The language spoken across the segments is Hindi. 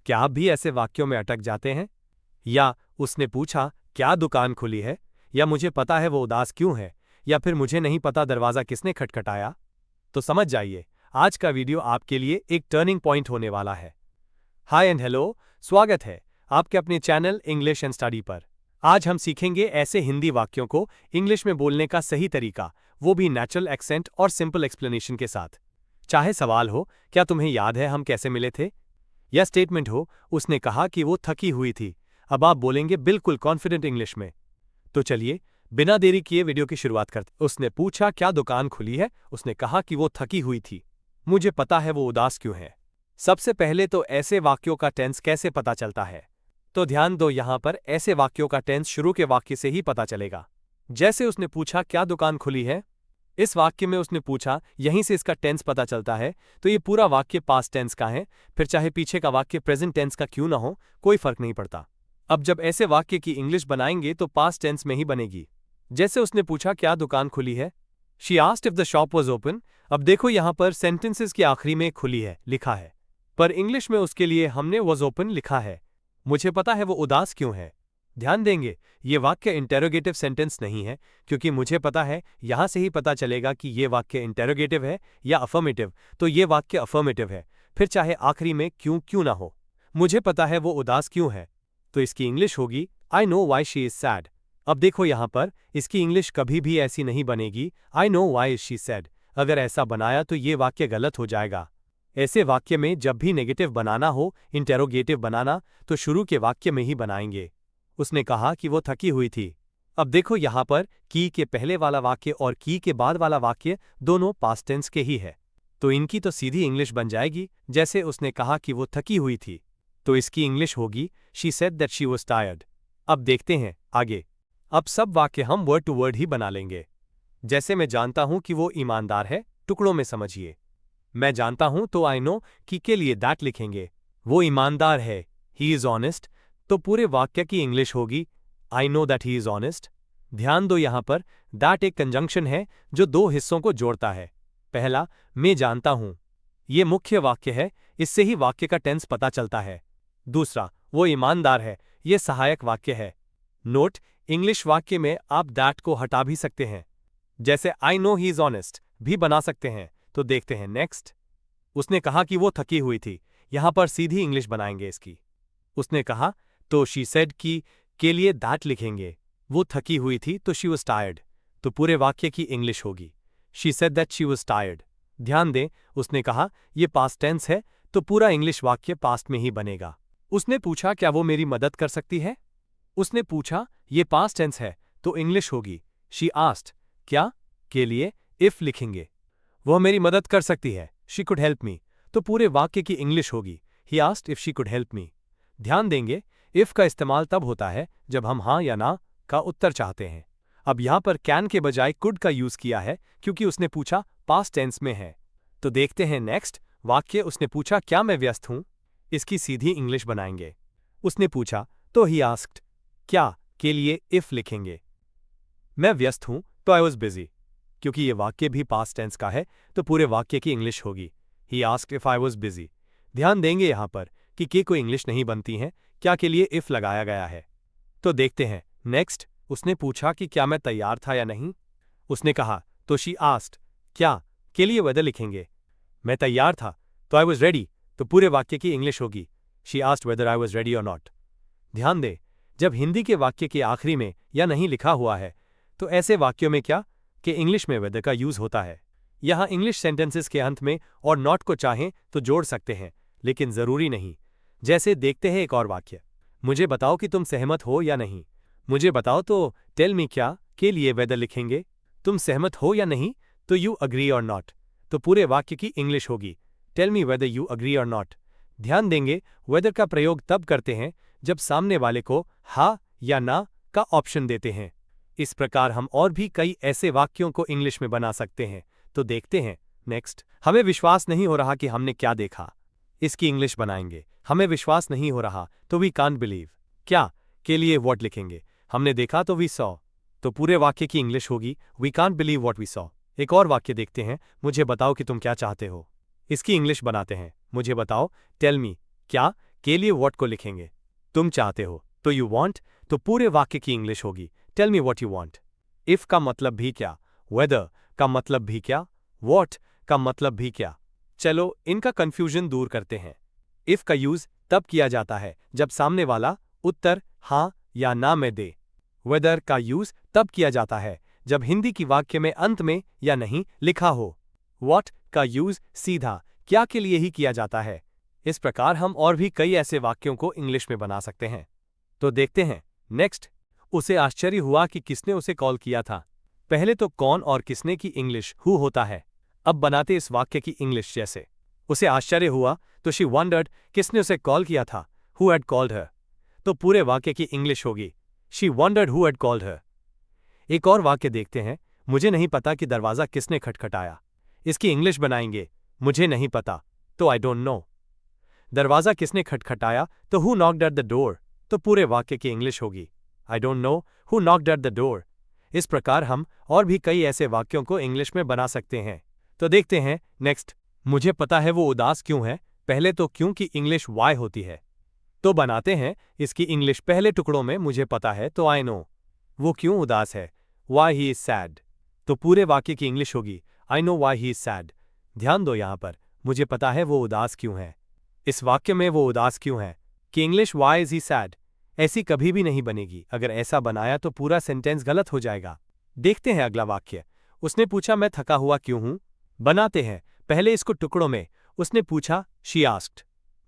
क्या आप भी ऐसे वाक्यों में अटक जाते हैं? या उसने पूछा क्या दुकान खुली है? या मुझे पता है वो उदास क्यों है? या फिर मुझे नहीं पता दरवाजा किसने खटखटाया? तो समझ जाइए, आज का वीडियो आपके लिए एक टर्निंग पॉइंट होने वाला है। हाय एंड हेलो, स्वागत है आपके अपने चैनल इंग्लिश एंड स्टडी पर। आज हम सीखेंगे ऐसे हिंदी वाक्यों को इंग्लिश में बोलने का सही तरीका, वो भी नेचुरल एक्सेंट और सिंपल एक्सप्लेनेशन के साथ। चाहे सवाल हो, क्या तुम्हें याद है हम कैसे मिले थे? या स्टेटमेंट हो, उसने कहा कि वो थकी हुई थी, अब आप बोलेंगे बिल्कुल कॉन्फिडेंट इंग्लिश में। तो चलिए, बिना देरी किए वीडियो की शुरुआत करते। उसने पूछा क्या दुकान खुली है? उसने कहा कि वो थकी हुई थी, मुझे पता है वो उदास क्यों है। सबसे पहले तो ऐसे वाक्यों का टेंस कैसे पता चलता है? तो ध्यान दो, यहां पर ऐसे वाक्यों का टेंस शुरू के वाक्य से ही पता चलेगा। जैसे उसने पूछा क्या दुकान खुली है, इस वाक्य में उसने पूछा, यहीं से इसका टेंस पता चलता है। तो ये पूरा वाक्य पास्ट टेंस का है, फिर चाहे पीछे का वाक्य प्रेजेंट टेंस का क्यों ना हो, कोई फर्क नहीं पड़ता। अब जब ऐसे वाक्य की इंग्लिश बनाएंगे तो पास्ट टेंस में ही बनेगी। जैसे उसने पूछा क्या दुकान खुली है, she asked if the shop was open. अब देखो यहां पर सेंटेंसेस के आखिरी में खुली है लिखा है, पर इंग्लिश में उसके लिए हमने वॉज ओपन लिखा है। मुझे पता है वो उदास क्यों है। ध्यान देंगे, ये वाक्य इंटेरोगेटिव सेंटेंस नहीं है, क्योंकि मुझे पता है यहां से ही पता चलेगा कि ये वाक्य इंटेरोगेटिव है या अफर्मेटिव। तो ये वाक्य अफर्मेटिव है, फिर चाहे आखिरी में क्यों क्यों ना हो। मुझे पता है वो उदास क्यों है, तो इसकी इंग्लिश होगी I know why she is sad. अब देखो यहां पर इसकी इंग्लिश कभी भी ऐसी नहीं बनेगी I know why is she said. अगर ऐसा बनाया तो ये वाक्य गलत हो जाएगा। ऐसे वाक्य में जब भी नेगेटिव बनाना हो, इंटेरोगेटिव बनाना, तो शुरू के वाक्य में ही बनाएंगे। उसने कहा कि वो थकी हुई थी। अब देखो यहां पर की के पहले वाला वाक्य और की के बाद वाला वाक्य दोनों पास्ट टेंस के ही है, तो इनकी तो सीधी इंग्लिश बन जाएगी। जैसे उसने कहा कि वो थकी हुई थी, तो इसकी इंग्लिश होगी she said that she was tired. अब देखते हैं आगे। अब सब वाक्य हम वर्ड टू वर्ड ही बना लेंगे। जैसे मैं जानता हूं कि वो ईमानदार है, टुकड़ों में समझिए। मैं जानता हूं तो आई नो की के लिए दैट लिखेंगे। वो ईमानदार है, ही इज ऑनेस्ट, तो पूरे वाक्य की इंग्लिश होगी I know that he is honest. ध्यान दो यहां पर दैट एक कंजंक्शन है जो दो हिस्सों को जोड़ता है। पहला, मैं जानता हूं, ये मुख्य वाक्य है, इससे ही वाक्य का टेंस पता चलता है। दूसरा, वो ईमानदार है, ये सहायक वाक्य है। नोट, इंग्लिश वाक्य में आप दैट को हटा भी सकते हैं, जैसे I know he is honest भी बना सकते हैं। तो देखते हैं नेक्स्ट। उसने कहा कि वो थकी हुई थी, यहां पर सीधी इंग्लिश बनाएंगे इसकी। उसने कहा तो शी सेड की के लिए दैट लिखेंगे। वो थकी हुई थी तो शी वाज टायर्ड, तो पूरे वाक्य की इंग्लिश होगी she said that she was tired. ध्यान दें, उसने कहा ये पास्ट टेंस है, तो पूरा इंग्लिश वाक्य पास्ट में ही बनेगा। उसने पूछा क्या वो मेरी मदद कर सकती है? उसने पूछा, ये पास्ट टेंस है, तो इंग्लिश होगी शी आस्क्ड क्या के लिए इफ लिखेंगे। वह मेरी मदद कर सकती है, शी कुड हेल्प मी, तो पूरे वाक्य की इंग्लिश होगी he asked if she could help me. ध्यान देंगे, इफ का इस्तेमाल तब होता है जब हम हां या ना का उत्तर चाहते हैं। अब यहां पर कैन के बजाय कुड का यूज किया है, क्योंकि उसने पूछा पास्ट टेंस में है। तो देखते हैं नेक्स्ट वाक्य। उसने पूछा क्या मैं व्यस्त हूं, इसकी सीधी इंग्लिश बनाएंगे। उसने पूछा तो ही आस्क्ड क्या के लिए इफ लिखेंगे। मैं व्यस्त हूं तो आई वॉज बिजी, क्योंकि ये वाक्य भी पास्ट टेंस का है, तो पूरे वाक्य की इंग्लिश होगी he asked if I was busy. ध्यान देंगे यहां पर कि के कोई इंग्लिश नहीं बनती है, क्या के लिए इफ लगाया गया है। तो देखते हैं नेक्स्ट। उसने पूछा कि क्या मैं तैयार था या नहीं। उसने कहा तो शी आस्क्ड क्या के लिए वेदर लिखेंगे। मैं तैयार था तो आई वॉज रेडी, तो पूरे वाक्य की इंग्लिश होगी she asked whether I was ready और नॉट। ध्यान दे, जब हिंदी के वाक्य के आखिरी में या नहीं लिखा हुआ है, तो ऐसे वाक्यों में क्या कि इंग्लिश में वेदर का यूज होता है। यहां इंग्लिश सेंटेंसेस के अंत में और नॉट को चाहें तो जोड़ सकते हैं, लेकिन जरूरी नहीं। जैसे देखते हैं एक और वाक्य। मुझे बताओ कि तुम सहमत हो या नहीं। मुझे बताओ तो टेल मी क्या के लिए वेदर लिखेंगे। तुम सहमत हो या नहीं, तो यू अग्री और नॉट, तो पूरे वाक्य की इंग्लिश होगी tell me whether you agree और नॉट। ध्यान देंगे, वेदर का प्रयोग तब करते हैं जब सामने वाले को हा या ना का ऑप्शन देते हैं। इस प्रकार हम और भी कई ऐसे वाक्यों को इंग्लिश में बना सकते हैं। तो देखते हैं नेक्स्ट। हमें विश्वास नहीं हो रहा कि हमने क्या देखा, इसकी इंग्लिश बनाएंगे। हमें विश्वास नहीं हो रहा तो वी कांट बिलीव क्या के लिए व्हाट लिखेंगे। हमने देखा तो वी सॉ, तो पूरे वाक्य की इंग्लिश होगी we can't believe what we saw. एक और वाक्य देखते हैं। मुझे बताओ कि तुम क्या चाहते हो, इसकी इंग्लिश बनाते हैं मुझे बताओ टेल मी क्या के लिए what को लिखेंगे। तुम चाहते हो तो you want, तो पूरे वाक्य की इंग्लिश होगी tell me what you want। if का मतलब भी क्या, whether का मतलब भी क्या, what का मतलब भी क्या। चलो इनका कंफ्यूजन दूर करते हैं। if का यूज तब किया जाता है जब सामने वाला उत्तर हाँ या ना में दे। whether का यूज तब किया जाता है जब हिंदी की वाक्य में अंत में या नहीं लिखा हो। what का यूज सीधा क्या के लिए ही किया जाता है। इस प्रकार हम और भी कई ऐसे वाक्यों को इंग्लिश में बना सकते हैं। तो देखते हैं नेक्स्ट। उसे आश्चर्य हुआ कि किसने उसे कॉल किया था। पहले तो कौन और किसने की इंग्लिश हु होता है। अब बनाते इस वाक्य की इंग्लिश जैसे। उसे आश्चर्य हुआ तो शी वंडर्ड किसने उसे कॉल किया था, हु हैड कॉल्ड हर। तो पूरे वाक्य की इंग्लिश होगी she wandered who had called her. एक और वाक्य देखते हैं। मुझे नहीं पता कि दरवाजा किसने खटखटाया। इसकी इंग्लिश बनाएंगे मुझे नहीं पता, तो आई डोंट नो। दरवाजा किसने खटखटाया तो who knocked at the door, तो पूरे वाक्य की इंग्लिश होगी I don't know who knocked at the door. इस प्रकार हम और भी कई ऐसे वाक्यों को इंग्लिश में बना सकते हैं। तो देखते हैं नेक्स्ट। मुझे पता है वो उदास क्यों है। पहले तो क्यों की इंग्लिश वाई होती है, तो बनाते हैं इसकी इंग्लिश पहले टुकड़ों में मुझे पता है तो आई नो। वो क्यों उदास है, वाई ही इज सैड, तो पूरे वाक्य की इंग्लिश होगी I know why he is sad. ध्यान दो यहां पर मुझे पता है वो उदास क्यों है। इस वाक्य में वो उदास क्यों है कि English why is he sad ऐसी कभी भी नहीं बनेगी। अगर ऐसा बनाया तो पूरा सेंटेंस गलत हो जाएगा। देखते हैं अगला वाक्य। उसने पूछा मैं थका हुआ क्यों हूं। बनाते हैं पहले इसको टुकड़ों में। उसने पूछा शी आस्क्ड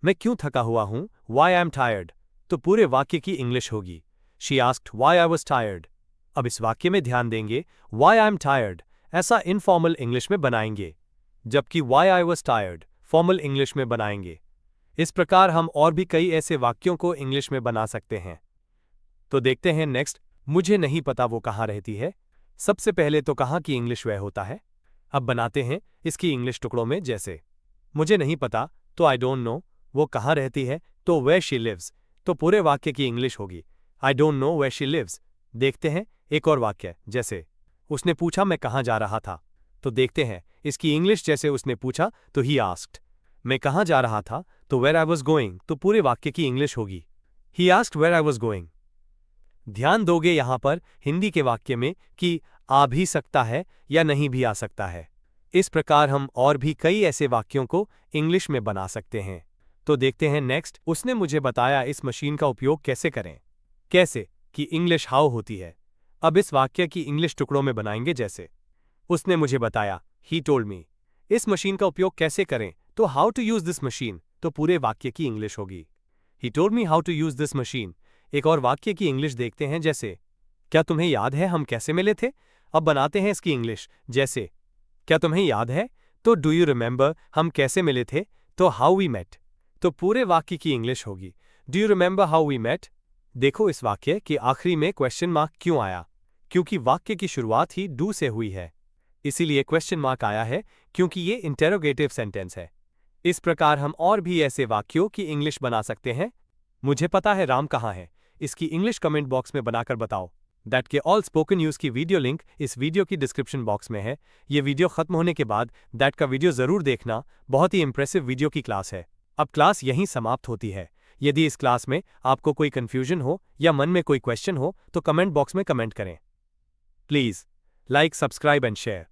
मैं क्यों थका हुआ हूं, वाई आई एम टायर्ड, तो पूरे वाक्य की इंग्लिश होगी she asked why I was tired. अब इस वाक्य में ध्यान देंगे वाई आई एम टायर्ड ऐसा इनफॉर्मल इंग्लिश में बनाएंगे, जबकि why I was tired formal English में बनाएंगे। इस प्रकार हम और भी कई ऐसे वाक्यों को इंग्लिश में बना सकते हैं। तो देखते हैं नेक्स्ट। मुझे नहीं पता वो कहाँ रहती है। सबसे पहले तो कहाँ की इंग्लिश वह होता है। अब बनाते हैं इसकी इंग्लिश टुकड़ों में जैसे। मुझे नहीं पता तो आई डोंट नो, वो कहाँ रहती है तो वेयर शी लिव्स, तो पूरे वाक्य की इंग्लिश होगी I don't know where she lives. देखते हैं एक और वाक्य जैसे। उसने पूछा मैं कहाँ जा रहा था, तो देखते हैं इसकी इंग्लिश जैसे उसने पूछा तो ही आस्क्ड। मैं कहाँ जा रहा था तो वेयर आई वॉज गोइंग, तो पूरे वाक्य की इंग्लिश होगी he asked where I was going. ध्यान दोगे यहां पर हिंदी के वाक्य में कि आ भी सकता है या नहीं भी आ सकता है। इस प्रकार हम और भी कई ऐसे वाक्यों को इंग्लिश में बना सकते हैं। तो देखते हैं नेक्स्ट। उसने मुझे बताया इस मशीन का उपयोग कैसे करें। कैसे कि इंग्लिश हाउ होती है। अब इस वाक्य की इंग्लिश टुकड़ों में बनाएंगे जैसे। उसने मुझे बताया ही टोल्ड मी। इस मशीन का उपयोग कैसे करें तो how to use this machine, तो पूरे वाक्य की इंग्लिश होगी he told me how to use this machine. एक और वाक्य की इंग्लिश देखते हैं जैसे। क्या तुम्हें याद है हम कैसे मिले थे। अब बनाते हैं इसकी इंग्लिश जैसे। क्या तुम्हें याद है तो डू यू रिमेंबर हम कैसे मिले थे तो हाउ वी मेट, तो पूरे वाक्य की इंग्लिश होगी do you remember how we met. देखो इस वाक्य के आखिरी में क्वेश्चन मार्क क्यों आया, क्योंकि वाक्य की शुरुआत ही डू से हुई है, इसीलिए क्वेश्चन मार्क आया है क्योंकि ये इंटेरोगेटिव सेंटेंस है। इस प्रकार हम और भी ऐसे वाक्यों की इंग्लिश बना सकते हैं। मुझे पता है राम कहाँ है, इसकी इंग्लिश कमेंट बॉक्स में बनाकर बताओ। दैट के ऑल स्पोकन न्यूज़ की वीडियो लिंक इस वीडियो की डिस्क्रिप्शन बॉक्स में है। ये वीडियो खत्म होने के बाद दैट का वीडियो जरूर देखना, बहुत ही इंप्रेसिव वीडियो की क्लास है। अब क्लास यहीं समाप्त होती है। यदि इस क्लास में आपको कोई कंफ्यूजन हो या मन में कोई क्वेश्चन हो तो कमेंट बॉक्स में कमेंट करें। Please like, subscribe and share.